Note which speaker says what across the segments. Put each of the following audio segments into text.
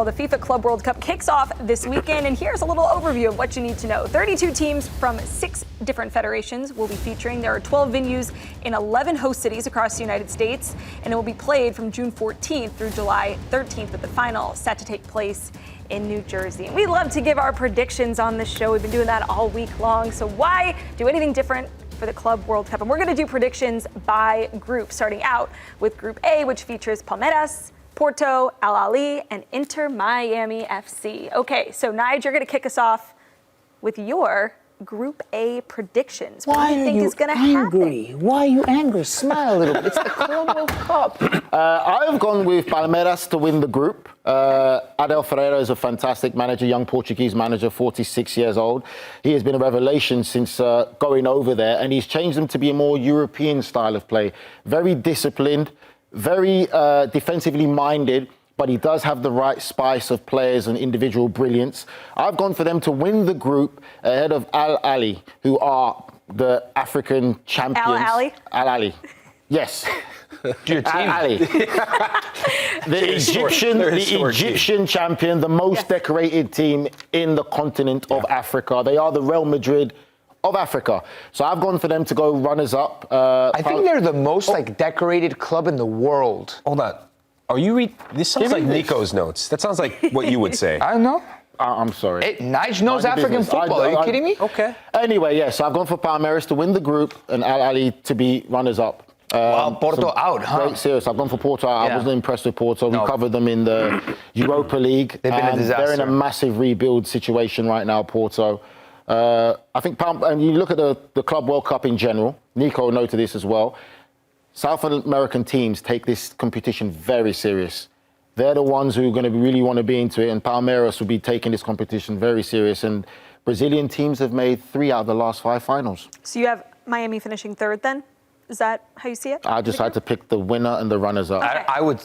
Speaker 1: Well, the FIFA Club World Cup kicks off this weekend, and here's a little overview of what you need to know. 32 teams from 6 different federations will be featuring. There are 12 venues in 11 host cities across the United States, and it will be played from June 14th through July 13th, with the final set to take place in New Jersey. And we love to give our predictions on this show. We've been doing that all week long, so why do anything different for the Club World Cup? And we're going to do predictions by group, starting out with Group A, which features Palmeiras, Porto, Ahly, and Inter Miami FC. Okay, so Nigel, you're going to kick us off with your Group A predictions. What do you think is going to happen?
Speaker 2: Why are you angry? Smile a little bit. It's the Club World Cup.
Speaker 3: I've gone with Palmeiras to win the group. Abel Ferreira is a fantastic manager, young Portuguese manager, 46 years old. He has been a revelation since going over there, and he's changed them to be a more European style of play. Very disciplined, very defensively minded, but he does have the right spice of players and individual brilliance. I've gone for them to win the group ahead of Ahly, who are the African champions. Ahly? Yes.
Speaker 2: Your team.
Speaker 3: Ahly. The Egyptian champion, the most decorated team in the continent of Africa. They are the Real Madrid of Africa. So I've gone for them to go runners-up.
Speaker 2: I think they're the most decorated club in the world.
Speaker 4: Hold on. Are you this sounds like Nico's notes. That sounds like what you would say.
Speaker 2: I don't know.
Speaker 3: I'm sorry.
Speaker 2: Hey, Nigel knows African football. Are you kidding me?
Speaker 4: Okay.
Speaker 3: Anyway, yes, I've gone for Palmeiras to win the group and Ahly to be runners-up.
Speaker 2: Wow, Porto out, huh?
Speaker 3: Great, serious. I've gone for Porto. I wasn't impressed with Porto. We covered them in the Europa League.
Speaker 2: They've been a disaster.
Speaker 3: They're in a massive rebuild situation right now, Porto. I think, and you look at the Club World Cup in general, Nico noted this as well, South American teams take this competition very serious. They're the ones who are going to really want to be into it, and Palmeiras will be taking this competition very serious. And Brazilian teams have made 3 out of the last 5 finals.
Speaker 1: So you have Miami finishing 3rd then? Is that how you see it?
Speaker 3: I just had to pick the winner and the runners-up.
Speaker 1: Okay.
Speaker 2: I would.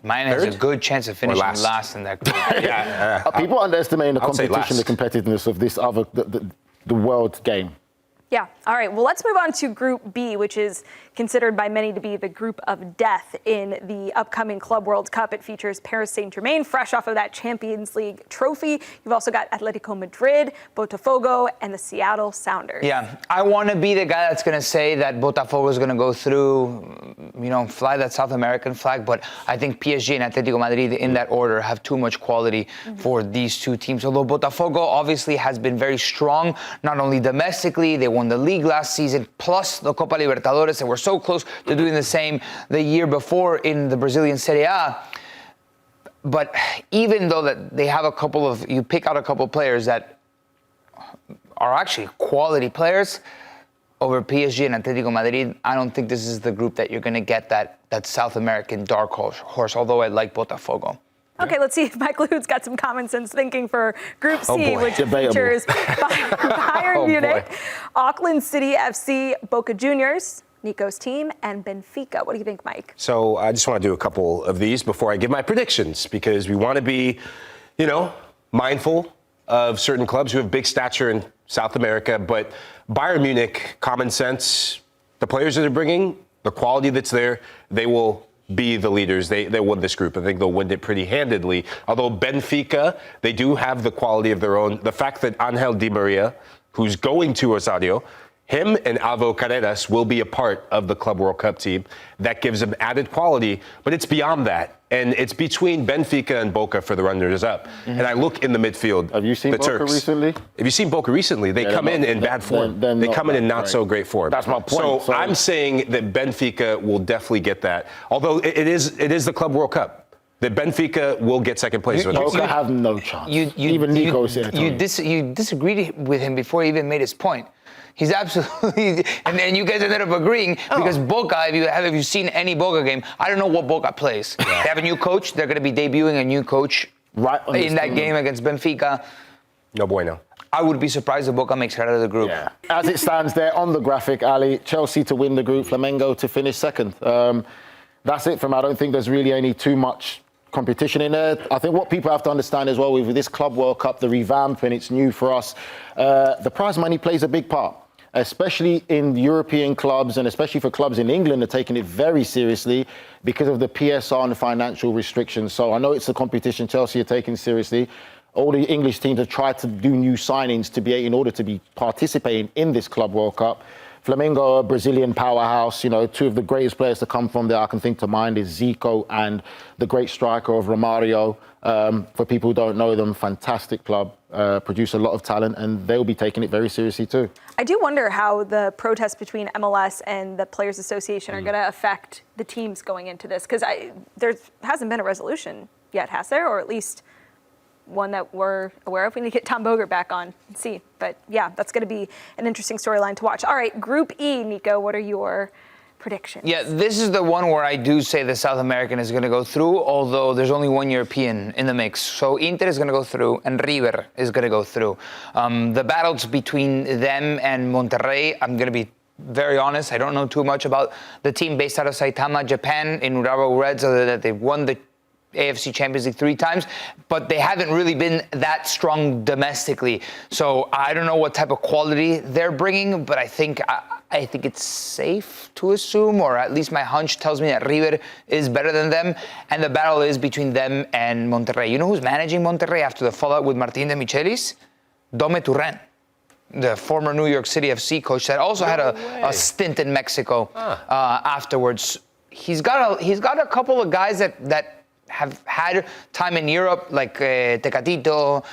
Speaker 2: Miami has a good chance of finishing last in that group.
Speaker 3: People underestimate the competition, the competitiveness of this other the world game.
Speaker 1: Yeah. All right. Well, let's move on to Group B, which is considered by many to be the group of death in the upcoming Club World Cup. It features Paris Saint-Germain, fresh off of that Champions League trophy. You've also got Atlético Madrid, Botafogo, and the Seattle Sounders.
Speaker 2: Yeah. I want to be the guy that's going to say that Botafogo is going to go through, fly that South American flag. But I think PSG and Atlético Madrid in that order have too much quality for these two teams. Although Botafogo obviously has been very strong, not only domestically, they won the league last season, plus the Copa Libertadores, and we're so close to doing the same the year before in the Brazilian Serie A. But even though that they have you pick out a couple of players that are actually quality players over PSG and Atlético Madrid, I don't think this is the group that you're going to get that South American dark horse, although I like Botafogo.
Speaker 1: Okay, let's see if Michael Lahoud's got some common sense thinking for Group C, which features Bayern Munich, Auckland City FC, Boca Juniors, Nico's team, and Benfica. What do you think, Mike?
Speaker 4: So I just want to do a couple of these before I give my predictions, because we want to be, mindful of certain clubs who have big stature in South America. But Bayern Munich, common sense, the players that they're bringing, the quality that's there, they will be the leaders. They won this group. I think they'll win it pretty handedly. Although Benfica, they do have the quality of their own. The fact that Angel Di Maria, who's going to Rosario, him and Alvaro Carreras will be a part of the Club World Cup team. That gives them added quality, but it's beyond that. And it's between Benfica and Boca for the runners-up. And I look in the midfield.
Speaker 3: Have you seen
Speaker 4: the
Speaker 3: Boca
Speaker 4: Turks.
Speaker 3: Recently?
Speaker 4: Have you seen Boca recently? They come in bad form. They come in not so great form.
Speaker 3: That's my point.
Speaker 4: So I'm saying that Benfica will definitely get that. Although it is the Club World Cup. That Benfica will get second place.
Speaker 3: Boca have no chance. Even Nico said it.
Speaker 2: You disagreed with him before he even made his point. He's absolutely, and you guys ended up agreeing because Boca, if you've seen any Boca game, I don't know what Boca plays. Yeah. They have a new coach. They're going to be debuting a new coach in that game against Benfica.
Speaker 4: No bueno.
Speaker 2: I would be surprised if Boca makes it out of the group.
Speaker 3: Yeah. As it stands there on the graphic, Aly, Chelsea to win the group, Flamengo to finish second. That's it from me. I don't think there's really any too much competition in there. I think what people have to understand as well with this Club World Cup, the revamp, and it's new for us, the prize money plays a big part. especially in European clubs and especially for clubs in England, are taking it very seriously because of the PSR and the financial restrictions. So I know it's a competition Chelsea are taking seriously. All the English teams have tried to do new signings in order to be participating in this Club World Cup. Flamengo, a Brazilian powerhouse, two of the greatest players to come from there I can think to mind is Zico and the great striker of Romario. For people who don't know them, fantastic club, produce a lot of talent, and they'll be taking it very seriously too.
Speaker 1: I do wonder how the protests between MLS and the Players Association are going to affect the teams going into this, because there hasn't been a resolution yet, has there? Or at least one that we're aware of. We need to get Tom Bogert back on and see. But yeah, that's going to be an interesting storyline to watch. All right, Group E, Nico, what are your predictions?
Speaker 2: Yeah, this is the one where I do say the South American is going to go through, although there's only one European in the mix. So Inter is going to go through and River is going to go through. The battles between them and Monterrey, I'm going to be very honest, I don't know too much about the team based out of Saitama, Japan, in Urawa Reds, other than they've won the AFC Champions League 3 times, but they haven't really been that strong domestically. So I don't know what type of quality they're bringing, but I think it's safe to assume, or at least my hunch tells me that River is better than them, and the battle is between them and Monterrey. You know who's managing Monterrey after the fallout with Martín de Michelis? Dome Turren, the former New York City FC coach that also had a stint in Mexico afterwards. He's got a couple of guys that have had time in Europe, like Tecatito,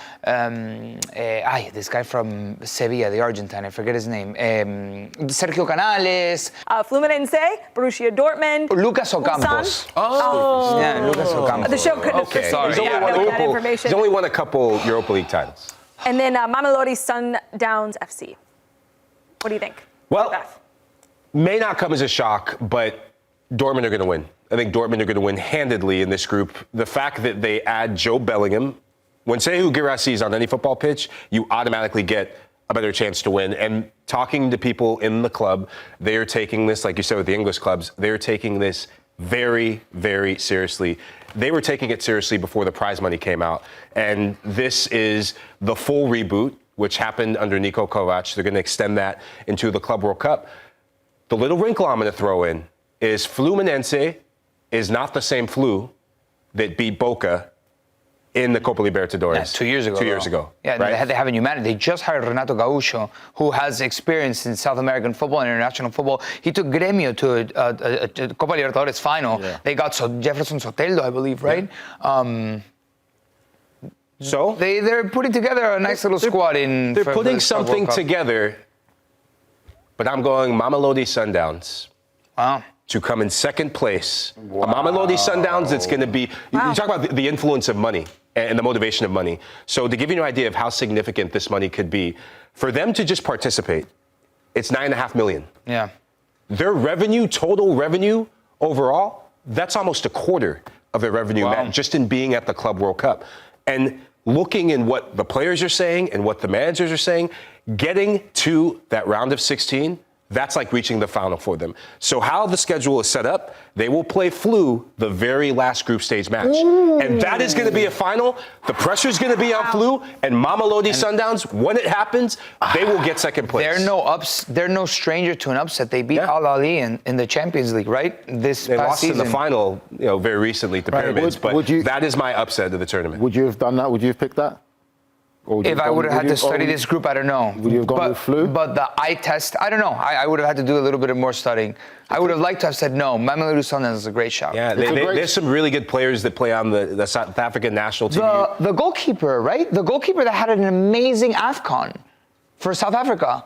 Speaker 2: this guy from Sevilla, the Argentine, I forget his name, Sergio Canales.
Speaker 1: Fluminense, Borussia Dortmund.
Speaker 2: Lucas Ocampos.
Speaker 1: Oh.
Speaker 2: Yeah, Lucas Ocampos.
Speaker 1: The show couldn't
Speaker 4: Okay.
Speaker 1: have that information.
Speaker 4: He's only won a couple Europa League titles.
Speaker 1: And then Mamelodi Sundowns FC. What do you think?
Speaker 4: Well, may not come as a shock, but Dortmund are going to win. I think Dortmund are going to win handedly in this group. The fact that they add Joe Bellingham, when Serhou Guirassy is on any football pitch, you automatically get a better chance to win. And talking to people in the club, they are taking this, like you said with the English clubs, they are taking this very, very seriously. They were taking it seriously before the prize money came out. And this is the full reboot, which happened under Niko Kovac. They're going to extend that into the Club World Cup. The little wrinkle I'm going to throw in is Fluminense is not the same Flu that beat Boca in the Copa Libertadores.
Speaker 2: Yeah, 2 years ago.
Speaker 4: 2 years ago.
Speaker 2: Yeah,
Speaker 4: right?
Speaker 2: they have a new manager. They just hired Renato Gaúcho, who has experience in South American football and international football. He took Gremio to a Copa Libertadores final. Yeah. They got Jefferson Soteldo, I believe, right? Yeah.
Speaker 4: So
Speaker 2: they're putting together a nice little squad in.
Speaker 4: They're putting something together, but I'm going Mamelodi Sundowns.
Speaker 2: Wow.
Speaker 4: To come in second place. Wow. A Mamelodi Sundowns that's going to be, you talk about the influence of money and the motivation of money. So to give you an idea of how significant this money could be, for them to just participate, it's $9.5 million.
Speaker 2: Yeah.
Speaker 4: Their revenue, total revenue overall, that's almost a quarter of their revenue just in being at the Club World Cup. And looking in what the players are saying and what the managers are saying, getting to that round of 16, that's like reaching the final for them. So how the schedule is set up, they will play Flu the very last group stage match. Ooh. And that is going to be a final. The pressure is going to be on Flu and Mamelodi Sundowns. When it happens, they will get second place.
Speaker 2: They're no stranger to an upset. They beat Ahly in the Champions League, right?
Speaker 4: They lost in the final, very recently to Pyramids. But that is my upset of the tournament.
Speaker 3: Would you have done that? Would you have picked that?
Speaker 2: If I would have had to study this group, I don't know.
Speaker 3: Would you have gone with Flu?
Speaker 2: But the eye test, I don't know. I would have had to do a little bit more studying. I would have liked to have said no. Mamelodi Sundowns is a great shot.
Speaker 4: Yeah, there's some really good players that play on the South African national team.
Speaker 2: The goalkeeper, right? The goalkeeper that had an amazing AFCON for South Africa.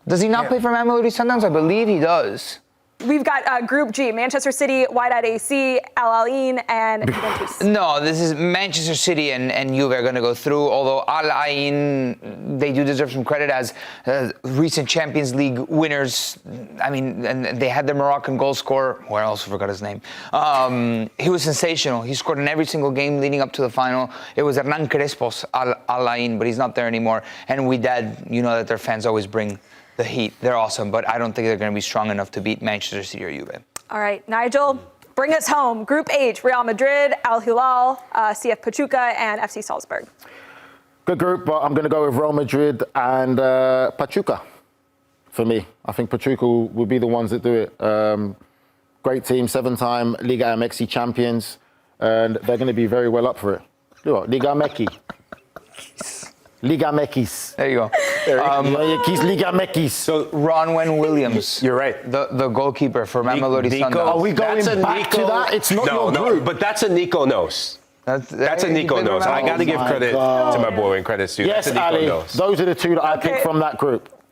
Speaker 2: Does he not play for Mamelodi Sundowns? I believe he does.
Speaker 1: We've got Group G, Manchester City, Wydad AC, Al Ain, and Juventus.
Speaker 2: No, this is Manchester City and Juve are going to go through, although Al Ain, they do deserve some credit as recent Champions League winners. I mean, and they had their Moroccan goal scorer. Where else? I forgot his name. He was sensational. He scored in every single game leading up to the final. It was Hernan Crespo's Al Ain, but he's not there anymore. And Wydad, you know that their fans always bring the heat. They're awesome, but I don't think they're going to be strong enough to beat Manchester City or Juve.
Speaker 1: All right, Nigel, bring us home. Group H, Real Madrid, Al Hilal, CF Pachuca, and FC Salzburg.
Speaker 3: Good group, but I'm going to go with Real Madrid and Pachuca. for me. I think Portugal will be the ones that do it. Great team, 7-time Liga MX champions, and they're going to be very well up for it. Liga MX. Liga MX.
Speaker 2: There you go.
Speaker 3: Liga MX.
Speaker 4: So
Speaker 2: Ronwen Williams.
Speaker 4: you're right.
Speaker 2: The goalkeeper for Mamelodi
Speaker 4: Nico-
Speaker 2: Sundowns.
Speaker 3: Are we going
Speaker 4: That's a
Speaker 3: back to
Speaker 4: Nico-
Speaker 3: that? It's not your group.
Speaker 4: but that's a Nico knows. That's a Nico knows. I got to give
Speaker 3: my
Speaker 4: credit
Speaker 3: God.
Speaker 4: to my boy when credit's due.
Speaker 3: Yes,
Speaker 4: That's a Nico
Speaker 3: Ali.
Speaker 4: knows.
Speaker 3: Those are the two that I
Speaker 1: Okay.
Speaker 3: picked from that group.